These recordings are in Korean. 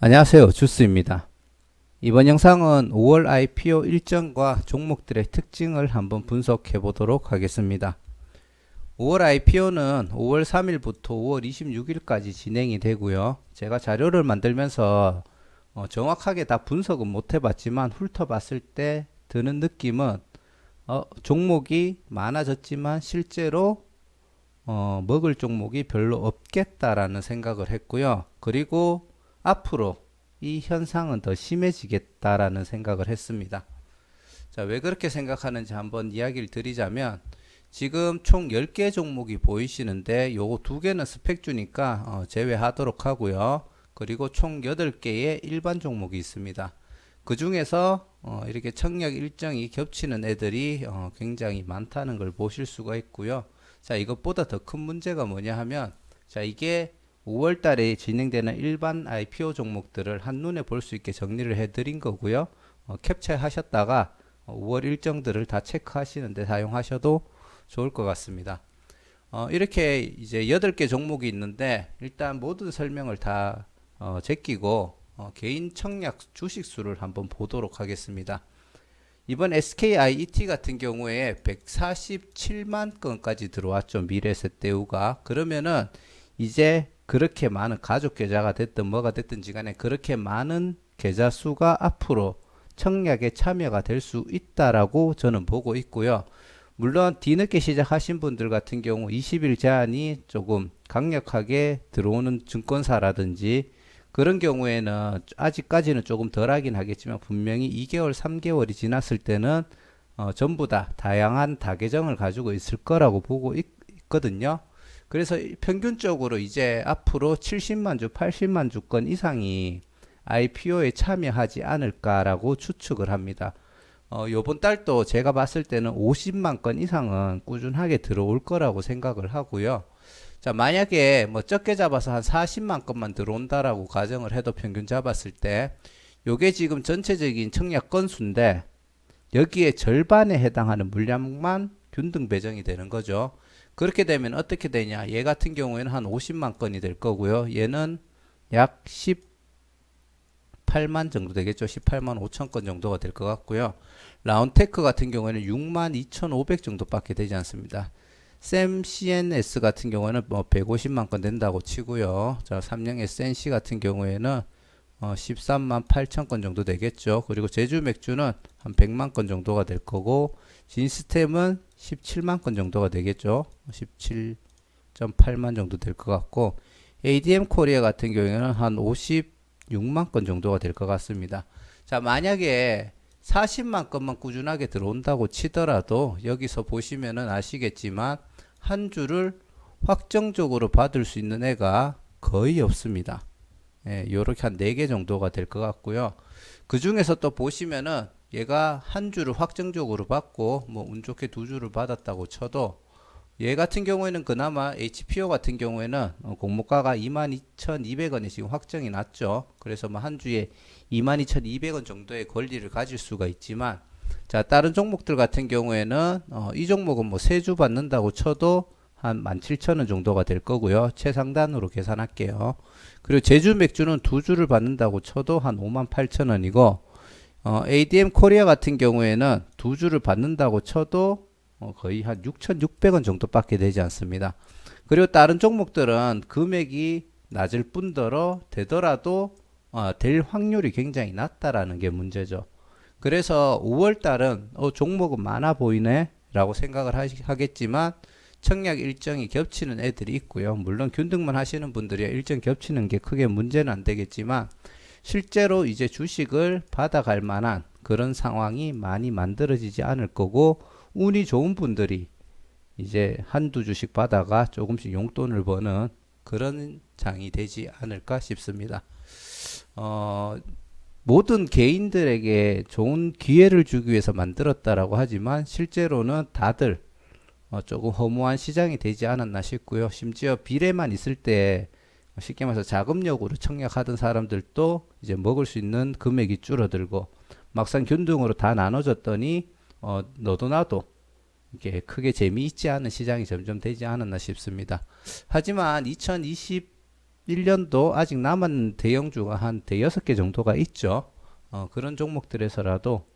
안녕하세요. 주스입니다. 이번 영상은 5월 IPO 일정과 종목들의 특징을 한번 분석해 보도록 하겠습니다. 5월 IPO는 5월 3일부터 5월 26일까지 진행이 되고요. 제가 자료를 만들면서 정확하게 다 분석은 못 해봤지만 훑어봤을 때 드는 느낌은 종목이 많아졌지만 실제로 먹을 종목이 별로 없겠다라는 생각을 했고요. 그리고 앞으로 이 현상은 더 심해지겠다라는 생각을 했습니다. 자, 왜 그렇게 생각하는지 한번 이야기를 드리자면 지금 총 10개 종목이 보이시는데 요거 2개는 스펙주니까 제외하도록 하고요. 그리고 총 8개의 일반 종목이 있습니다. 그 중에서 이렇게 청약 일정이 겹치는 애들이 굉장히 많다는 걸 보실 수가 있고요. 자, 이것보다 더 큰 문제가 뭐냐 하면 자, 이게 5월 달에 진행되는 일반 IPO 종목들을 한눈에 볼 수 있게 정리를 해 드린 거고요. 캡처 하셨다가 5월 일정들을 다 체크하시는데 사용하셔도 좋을 것 같습니다. 이렇게 이제 8개 종목이 있는데 일단 모든 설명을 다 제끼고 개인 청약 주식 수를 한번 보도록 하겠습니다. 이번 SKIET 같은 경우에 147만 건까지 들어왔죠. 미래세대우가. 그러면은 이제 그렇게 많은 가족 계좌가 됐든 뭐가 됐든지 간에 그렇게 많은 계좌 수가 앞으로 청약에 참여가 될 수 있다라고 저는 보고 있고요. 물론 뒤늦게 시작하신 분들 같은 경우 20일 제한이 조금 강력하게 들어오는 증권사라든지 그런 경우에는 아직까지는 조금 덜하긴 하겠지만 분명히 2개월, 3개월이 지났을 때는 전부 다 다양한 다계정을 가지고 있을 거라고 보고 있거든요. 그래서 평균적으로 이제 앞으로 70만 주, 80만 주건 이상이 IPO에 참여하지 않을까라고 추측을 합니다. 요번 달도 제가 봤을 때는 50만 건 이상은 꾸준하게 들어올 거라고 생각을 하고요. 자, 만약에 뭐 적게 잡아서 한 40만 건만 들어온다라고 가정을 해도 평균 잡았을 때 요게 지금 전체적인 청약 건수인데 여기에 절반에 해당하는 물량만 균등 배정이 되는 거죠. 그렇게 되면 어떻게 되냐? 얘 같은 경우에는 한 50만 건이 될 거고요. 얘는 약 18만 정도 되겠죠. 18만 5천 건 정도가 될 것 같고요. 라운테크 같은 경우에는 6만 2,500 정도밖에 되지 않습니다. 샘 CNS 같은 경우에는 뭐 150만 건 된다고 치고요. 자, 삼성 SNC 같은 경우에는 13만 8천 건 정도 되겠죠. 그리고 제주 맥주는 한 100만 건 정도가 될 거고 진스템은 17만 건 정도가 되겠죠. 17.8만 정도 될 것 같고 ADM 코리아 같은 경우에는 한 56만 건 정도가 될 것 같습니다. 자, 만약에 40만 건만 꾸준하게 들어온다고 치더라도 여기서 보시면은 아시겠지만 한 주를 확정적으로 받을 수 있는 애가 거의 없습니다. 예, 요렇게 한 4개 정도가 될 것 같고요. 그 중에서 또 보시면은 얘가 한 주를 확정적으로 받고 뭐 운 좋게 2주를 받았다고 쳐도 얘 같은 경우에는 그나마 HPO 같은 경우에는 공모가가 22,200원이 지금 확정이 났죠. 그래서 뭐 한 주에 22,200원 정도의 권리를 가질 수가 있지만 자, 다른 종목들 같은 경우에는 이 종목은 뭐 3주 받는다고 쳐도 한 17,000원 정도가 될 거고요. 최상단으로 계산할게요. 그리고 제주 맥주는 2주를 받는다고 쳐도 한 58,000원이고 ADM 코리아 같은 경우에는 2주를 받는다고 쳐도 거의 한 6,600원 정도밖에 되지 않습니다. 그리고 다른 종목들은 금액이 낮을 뿐더러 되더라도 될 확률이 굉장히 낮다라는 게 문제죠. 그래서 5월 달은 종목은 많아 보이네 라고 생각을 하겠지만 청약 일정이 겹치는 애들이 있고요. 물론 균등만 하시는 분들이 일정 겹치는 게 크게 문제는 안 되겠지만 실제로 이제 주식을 받아갈 만한 그런 상황이 많이 만들어지지 않을 거고 운이 좋은 분들이 이제 한두 주씩 받아가 조금씩 용돈을 버는 그런 장이 되지 않을까 싶습니다. 모든 개인들에게 좋은 기회를 주기 위해서 만들었다라고 하지만 실제로는 다들 조금 허무한 시장이 되지 않았나 싶고요. 심지어 비례만 있을 때 쉽게 말해서 자금력으로 청약하던 사람들도 이제 먹을 수 있는 금액이 줄어들고 막상 균등으로 다 나눠졌더니 너도 나도 이게 크게 재미있지 않은 시장이 점점 되지 않았나 싶습니다. 하지만 2020 1년도 아직 남은 대형주가 한 대여섯 개 정도가 있죠. 그런 종목들에서라도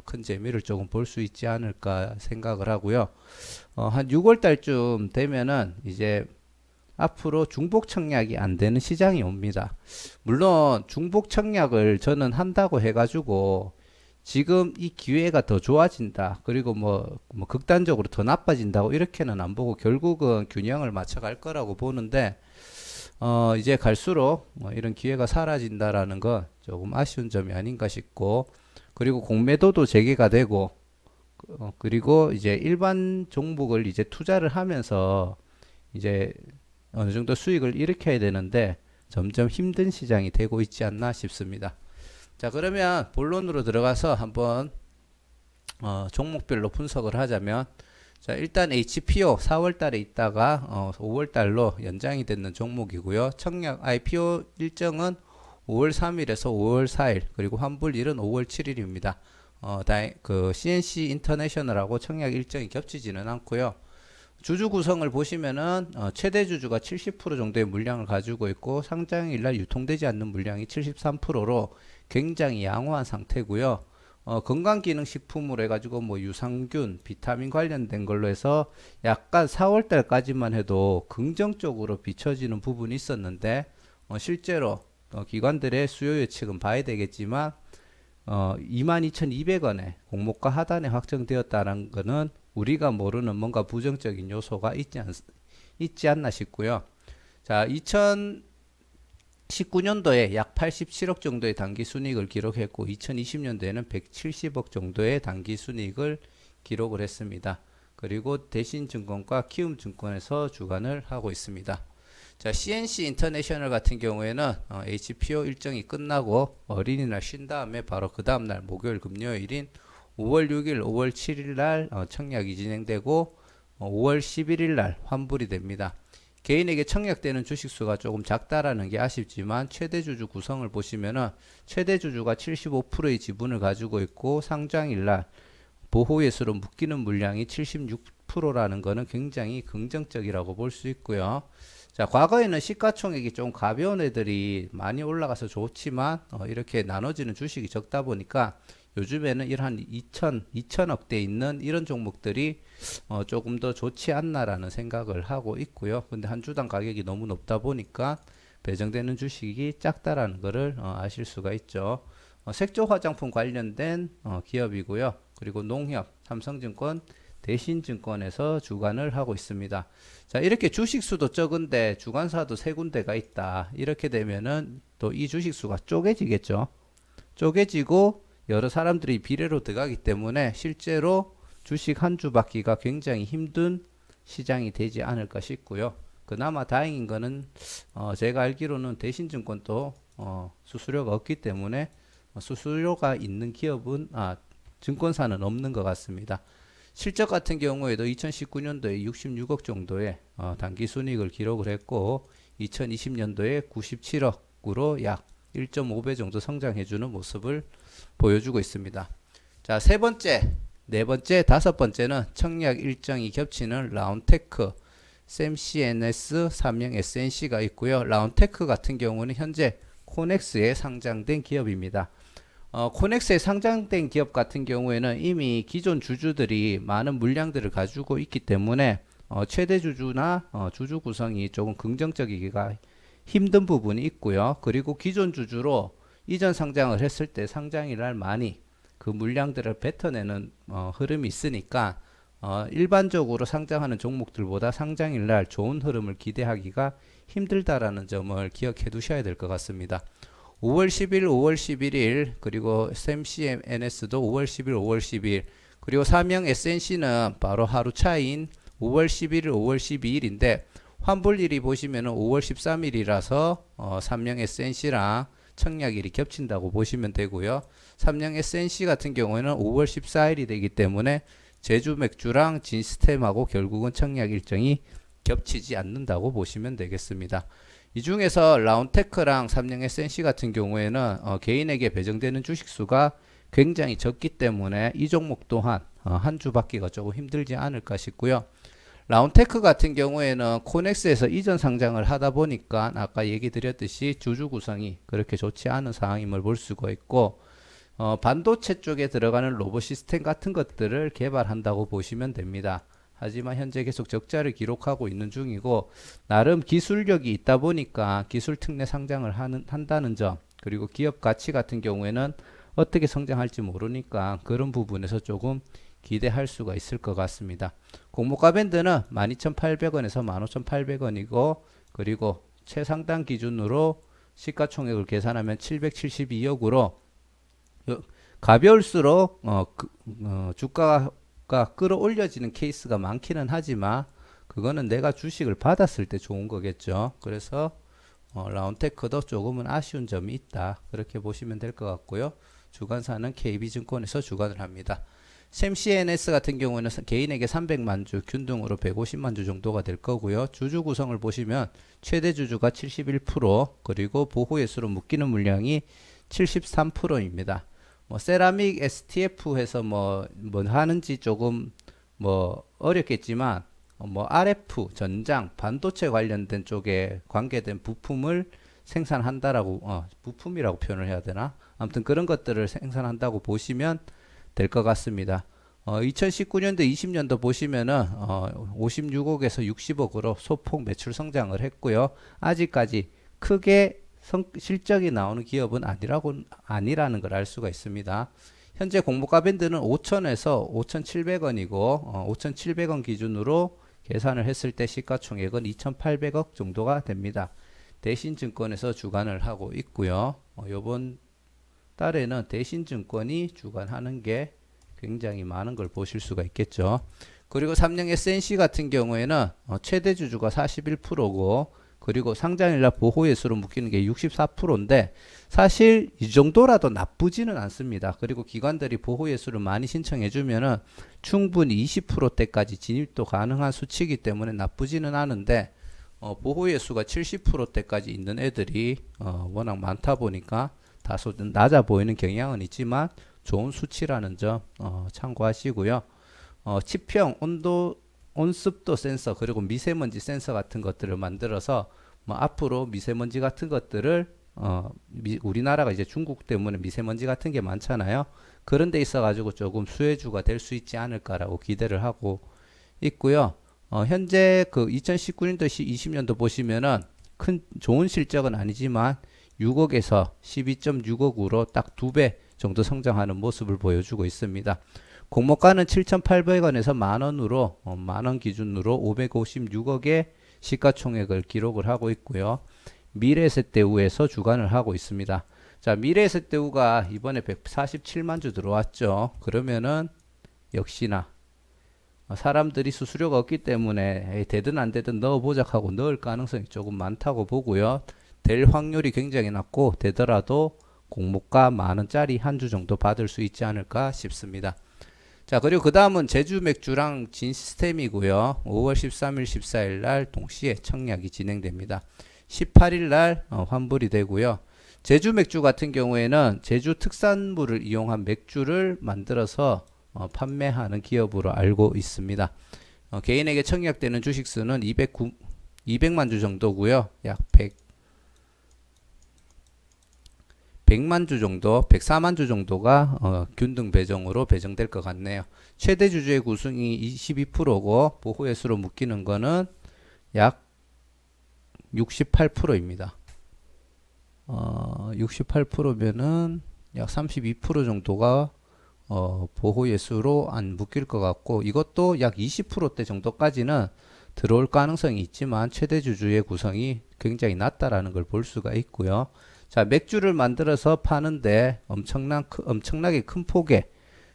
큰 재미를 조금 볼 수 있지 않을까 생각을 하고요. 한 6월 달쯤 되면은 이제 앞으로 중복 청약이 안 되는 시장이 옵니다. 물론 중복 청약을 저는 한다고 해가지고 지금 이 기회가 더 좋아진다. 그리고 뭐 극단적으로 더 나빠진다고 이렇게는 안 보고 결국은 균형을 맞춰갈 거라고 보는데 이제 갈수록 이런 기회가 사라진다라는 건 조금 아쉬운 점이 아닌가 싶고 그리고 공매도도 재개가 되고 그리고 이제 일반 종목을 이제 투자를 하면서 이제 어느 정도 수익을 일으켜야 되는데 점점 힘든 시장이 되고 있지 않나 싶습니다. 자, 그러면 본론으로 들어가서 한번 종목별로 분석을 하자면 자, 일단 HPO 4월 달에 있다가 5월 달로 연장이 되는 종목이고요. 청약 IPO 일정은 5월 3일에서 5월 4일 그리고 환불일은 5월 7일입니다. 그 CNC 인터내셔널하고 청약 일정이 겹치지는 않고요. 주주 구성을 보시면은 최대 주주가 70% 정도의 물량을 가지고 있고 상장일날 유통되지 않는 물량이 73%로 굉장히 양호한 상태고요. 건강기능식품으로 해가지고 뭐 유산균, 비타민 관련된 걸로 해서 약간 4월 달까지만 해도 긍정적으로 비춰지는 부분이 있었는데 실제로 기관들의 수요 예측은 봐야 되겠지만 22,200원에 공모가 하단에 확정되었다는 것은 우리가 모르는 뭔가 부정적인 요소가 있지 않나 싶고요. 자, 2019년도에 약 87억 정도의 단기 순이익을 기록했고 2020년도에는 170억 정도의 단기 순이익을 기록을 했습니다. 그리고 대신증권과 키움증권에서 주관을 하고 있습니다. 자, CNC 인터내셔널 같은 경우에는 HPO 일정이 끝나고 어린이날 쉰 다음에 바로 그 다음날 목요일 금요일인 5월 6일, 5월 7일 날 청약이 진행되고 5월 11일 날 환불이 됩니다. 개인에게 청약되는 주식수가 조금 작다라는 게 아쉽지만 최대 주주 구성을 보시면은 최대 주주가 75%의 지분을 가지고 있고 상장일 날 보호예수로 묶이는 물량이 76%라는 것은 굉장히 긍정적이라고 볼 수 있고요. 자, 과거에는 시가총액이 좀 가벼운 애들이 많이 올라가서 좋지만 이렇게 나눠지는 주식이 적다 보니까 요즘에는 이런 2천억대 있는 이런 종목들이 조금 더 좋지 않나라는 생각을 하고 있고요. 근데 한 주당 가격이 너무 높다 보니까 배정되는 주식이 작다라는 것을 아실 수가 있죠. 색조 화장품 관련된 기업이고요. 그리고 농협, 삼성증권, 대신증권에서 주관을 하고 있습니다. 자, 이렇게 주식수도 적은데 주관사도 세 군데가 있다. 이렇게 되면은 또 이 주식수가 쪼개지겠죠. 쪼개지고 여러 사람들이 비례로 들어가기 때문에 실제로 주식 한 주 받기가 굉장히 힘든 시장이 되지 않을까 싶고요. 그나마 다행인 거는 제가 알기로는 대신증권도 수수료가 없기 때문에 수수료가 있는 기업은 증권사는 없는 것 같습니다. 실적 같은 경우에도 2019년도에 66억 정도의 단기 순이익을 기록을 했고 2020년도에 97억으로 약 1.5배 정도 성장해주는 모습을 보여주고 있습니다. 자, 세 번째, 네 번째, 다섯 번째는 청약 일정이 겹치는 라운테크, 샘CNS, 삼성 SNC가 있고요. 라운테크 같은 경우는 현재 코넥스에 상장된 기업입니다. 코넥스에 상장된 기업 같은 경우에는 이미 기존 주주들이 많은 물량들을 가지고 있기 때문에 최대 주주나 주주 구성이 조금 긍정적이기가 힘든 부분이 있고요. 그리고 기존 주주로 이전 상장을 했을 때 상장일날 많이 그 물량들을 뱉어내는 흐름이 있으니까 일반적으로 상장하는 종목들보다 상장일날 좋은 흐름을 기대하기가 힘들다라는 점을 기억해 두셔야 될 것 같습니다. 5월 10일, 5월 11일 그리고 샘CNS도 5월 10일, 5월 12일 그리고 삼형 SNC는 바로 하루 차이인 5월 11일, 5월 12일인데 환불일이 보시면은 5월 13일이라서 삼형 SNC랑 청약일이 겹친다고 보시면 되고요. 삼형 SNC 같은 경우에는 5월 14일이 되기 때문에 제주 맥주랑 진스템하고 결국은 청약 일정이 겹치지 않는다고 보시면 되겠습니다. 이 중에서 라운테크랑 삼성 SNC 같은 경우에는 개인에게 배정되는 주식수가 굉장히 적기 때문에 이 종목 또한 한 주 받기가 조금 힘들지 않을까 싶고요. 라운테크 같은 경우에는 코넥스에서 이전 상장을 하다 보니까 아까 얘기 드렸듯이 주주 구성이 그렇게 좋지 않은 상황임을 볼 수가 있고, 반도체 쪽에 들어가는 로봇 시스템 같은 것들을 개발한다고 보시면 됩니다. 하지만 현재 계속 적자를 기록하고 있는 중이고, 나름 기술력이 있다 보니까 기술 특례 상장을 한다는 점, 그리고 기업 가치 같은 경우에는 어떻게 성장할지 모르니까 그런 부분에서 조금 기대할 수가 있을 것 같습니다. 공모가 밴드는 12,800원에서 15,800원이고, 그리고 최상단 기준으로 시가총액을 계산하면 772억으로 가벼울수록 주가가 끌어올려지는 케이스가 많기는 하지만 그거는 내가 주식을 받았을 때 좋은 거겠죠. 그래서 라운테크도 조금은 아쉬운 점이 있다, 그렇게 보시면 될 것 같고요. 주관사는 KB증권에서 주관을 합니다. 샘CNS 같은 경우는 개인에게 300만 주, 균등으로 150만 주 정도가 될 거고요. 주주 구성을 보시면 최대 주주가 71%, 그리고 보호예수로 묶이는 물량이 73%입니다. 뭐 세라믹 STF 해서 뭐 하는지 조금 어렵겠지만, RF 전장 반도체 관련된 쪽에 관계된 부품을 생산한다라고, 부품이라고 표현을 해야 되나? 아무튼 그런 것들을 생산한다고 보시면 될 것 같습니다. 2019년도 20년도 보시면은 56억에서 60억으로 소폭 매출 성장을 했고요. 아직까지 크게 실적이 나오는 기업은 아니라는 걸 알 수가 있습니다. 현재 공모가 밴드는 5천에서 5,700원이고, 5,700원 기준으로 계산을 했을 때 시가총액은 2,800억 정도가 됩니다. 대신증권에서 주관을 하고 있고요. 이번 달에는 대신증권이 주관하는 게 굉장히 많은 걸 보실 수가 있겠죠. 그리고 삼성 SNC 같은 경우에는 최대 주주가 41%고, 그리고 상장일날 보호예수로 묶이는 게 64%인데 사실 이 정도라도 나쁘지는 않습니다. 그리고 기관들이 보호예수를 많이 신청해 주면은 충분히 20%대까지 진입도 가능한 수치이기 때문에 나쁘지는 않은데, 보호예수가 70%대까지 있는 애들이 워낙 많다 보니까 다소 낮아 보이는 경향은 있지만 좋은 수치라는 점 참고하시고요. 치평, 온습도 센서, 그리고 미세먼지 센서 같은 것들을 만들어서 앞으로 미세먼지 같은 것들을 우리나라가 이제 중국 때문에 미세먼지 같은 게 많잖아요. 그런 데 있어 가지고 조금 수혜주가 될 수 있지 않을까라고 기대를 하고 있고요. 현재 그 2019년도 20년도 보시면은 좋은 실적은 아니지만 6억에서 12.6억으로 딱 2배 정도 성장하는 모습을 보여주고 있습니다. 공모가는 7,800원에서 만원으로, 만원 기준으로 556억의 시가총액을 기록을 하고 있고요. 미래에셋대우에서 주관을 하고 있습니다. 자, 미래에셋대우가 이번에 147만 주 들어왔죠. 그러면은 역시나 사람들이 수수료가 없기 때문에 되든 안 되든 넣어보자 하고 넣을 가능성이 조금 많다고 보고요. 될 확률이 굉장히 낮고, 되더라도 공모가 만원짜리 한 주 정도 받을 수 있지 않을까 싶습니다. 자, 그리고 그 다음은 제주 맥주랑 진시스템이고요. 5월 13일, 14일 날 동시에 청약이 진행됩니다. 18일 날 환불이 되고요. 제주 맥주 같은 경우에는 제주 특산물을 이용한 맥주를 만들어서 판매하는 기업으로 알고 있습니다. 개인에게 청약되는 주식수는 200만 주 정도고요. 약 100만 주 정도, 104만 주 정도가 균등 배정으로 배정될 것 같네요. 최대 주주의 구성이 22%고 보호예수로 묶이는 거는 약 68%입니다. 68%면은 약 32% 정도가 보호예수로 안 묶일 것 같고, 이것도 약 20%대 정도까지는 들어올 가능성이 있지만 최대 주주의 구성이 굉장히 낮다라는 걸 볼 수가 있고요. 자, 맥주를 만들어서 파는데 엄청나게 큰 폭의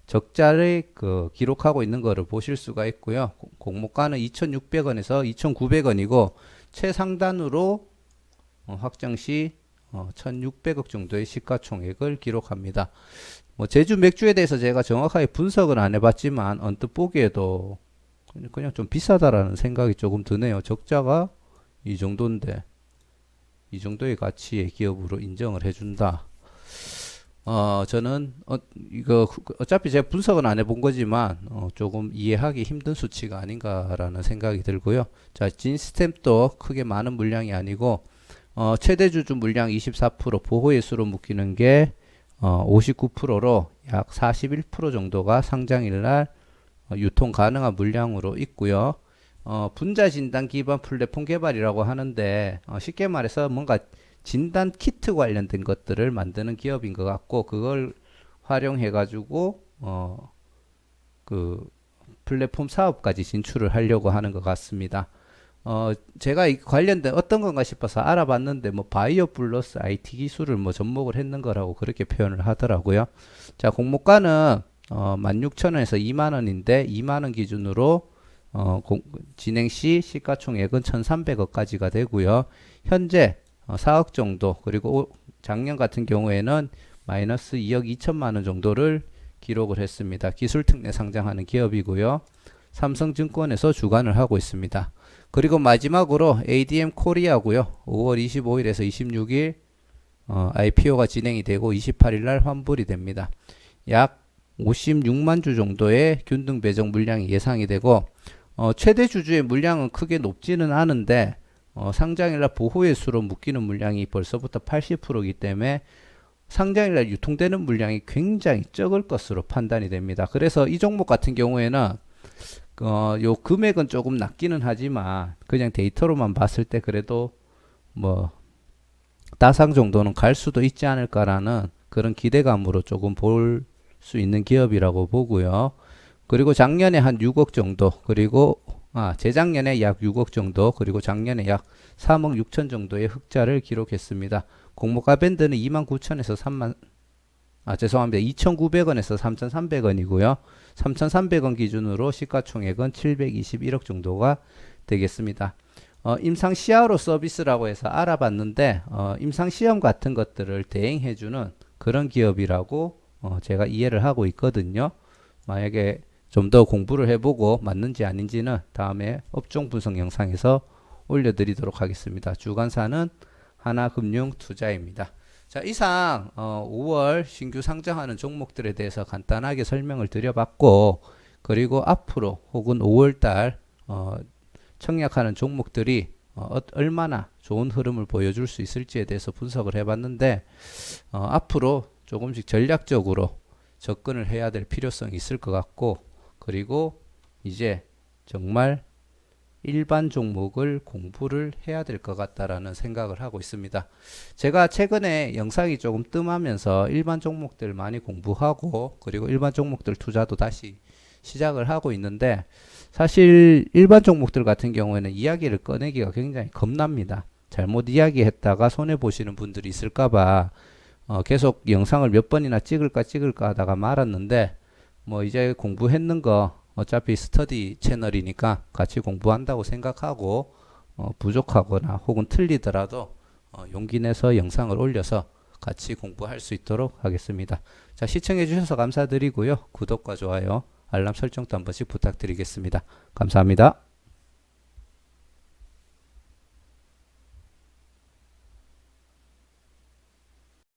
적자를 기록하고 있는 것을 보실 수가 있고요. 공모가는 2,600원에서 2,900원이고 최상단으로 확정 시 1,600억 정도의 시가총액을 기록합니다. 제주 맥주에 대해서 제가 정확하게 분석은 안 해봤지만 언뜻 보기에도 그냥 좀 비싸다라는 생각이 조금 드네요. 적자가 이 정도인데 이 정도의 가치의 기업으로 인정을 해준다. 저는 이거 어차피 제가 분석은 안 해본 거지만 조금 이해하기 힘든 수치가 아닌가라는 생각이 들고요. 자, 진스탬도 크게 많은 물량이 아니고 최대 주주 물량 24%, 보호예수로 묶이는 게 59%로 약 41% 정도가 상장일 날 유통 가능한 물량으로 있고요. 분자 진단 기반 플랫폼 개발이라고 하는데 쉽게 말해서 뭔가 진단 키트 관련된 것들을 만드는 기업인 것 같고 그걸 활용해 가지고 그 플랫폼 사업까지 진출을 하려고 하는 것 같습니다. 제가 이 관련된 어떤 건가 싶어서 알아봤는데 뭐 바이오 플러스 IT 기술을 뭐 접목을 했는 거라고 그렇게 표현을 하더라고요. 자, 공모가는 16,000원에서 20,000원인데 20,000원 기준으로 진행 시 시가총액은 1,300억까지가 되고요. 현재 4억 정도, 그리고 작년 같은 경우에는 마이너스 2억 2천만 원 정도를 기록을 했습니다. 기술특례 상장하는 기업이고요. 삼성증권에서 주관을 하고 있습니다. 그리고 마지막으로 ADM 코리아고요. 5월 25일에서 26일 IPO가 진행이 되고 28일 날 환불이 됩니다. 약 56만 주 정도의 균등 배정 물량이 예상이 되고 최대 주주의 물량은 크게 높지는 않은데 상장일날 보호예수로 묶이는 물량이 벌써부터 80%이기 때문에 상장일날 유통되는 물량이 굉장히 적을 것으로 판단이 됩니다. 그래서 이 종목 같은 경우에는 요 금액은 조금 낮기는 하지만 그냥 데이터로만 봤을 때 그래도 뭐 따상 정도는 갈 수도 있지 않을까라는 그런 기대감으로 조금 볼 수 있는 기업이라고 보고요. 그리고 작년에 한 6억 정도, 그리고 재작년에 약 6억 정도, 그리고 작년에 약 3억 6천 정도의 흑자를 기록했습니다. 공모가 밴드는 29,000에서 2,900원에서 3,300원이고요. 3,300원 기준으로 시가총액은 721억 정도가 되겠습니다. 임상 시야로 서비스라고 해서 알아봤는데 임상 시험 같은 것들을 대행해주는 그런 기업이라고 제가 이해를 하고 있거든요. 만약에 좀 더 공부를 해보고 맞는지 아닌지는 다음에 업종 분석 영상에서 올려드리도록 하겠습니다. 주관사는 하나금융투자입니다. 자, 이상 5월 신규 상장하는 종목들에 대해서 간단하게 설명을 드려봤고, 그리고 앞으로 혹은 5월달 청약하는 종목들이 얼마나 좋은 흐름을 보여줄 수 있을지에 대해서 분석을 해봤는데 앞으로 조금씩 전략적으로 접근을 해야 될 필요성이 있을 것 같고, 그리고 이제 정말 일반 종목을 공부를 해야 될 것 같다라는 생각을 하고 있습니다. 제가 최근에 영상이 조금 뜸하면서 일반 종목들 많이 공부하고 그리고 일반 종목들 투자도 다시 시작을 하고 있는데 사실 일반 종목들 같은 경우에는 이야기를 꺼내기가 굉장히 겁납니다. 잘못 이야기했다가 손해보시는 분들이 있을까봐 계속 영상을 몇 번이나 찍을까 하다가 말았는데 뭐 이제 공부했는 거 어차피 스터디 채널이니까 같이 공부한다고 생각하고 부족하거나 혹은 틀리더라도 용기 내서 영상을 올려서 같이 공부할 수 있도록 하겠습니다. 자, 시청해 주셔서 감사드리고요. 구독과 좋아요, 알람 설정도 한 번씩 부탁드리겠습니다. 감사합니다.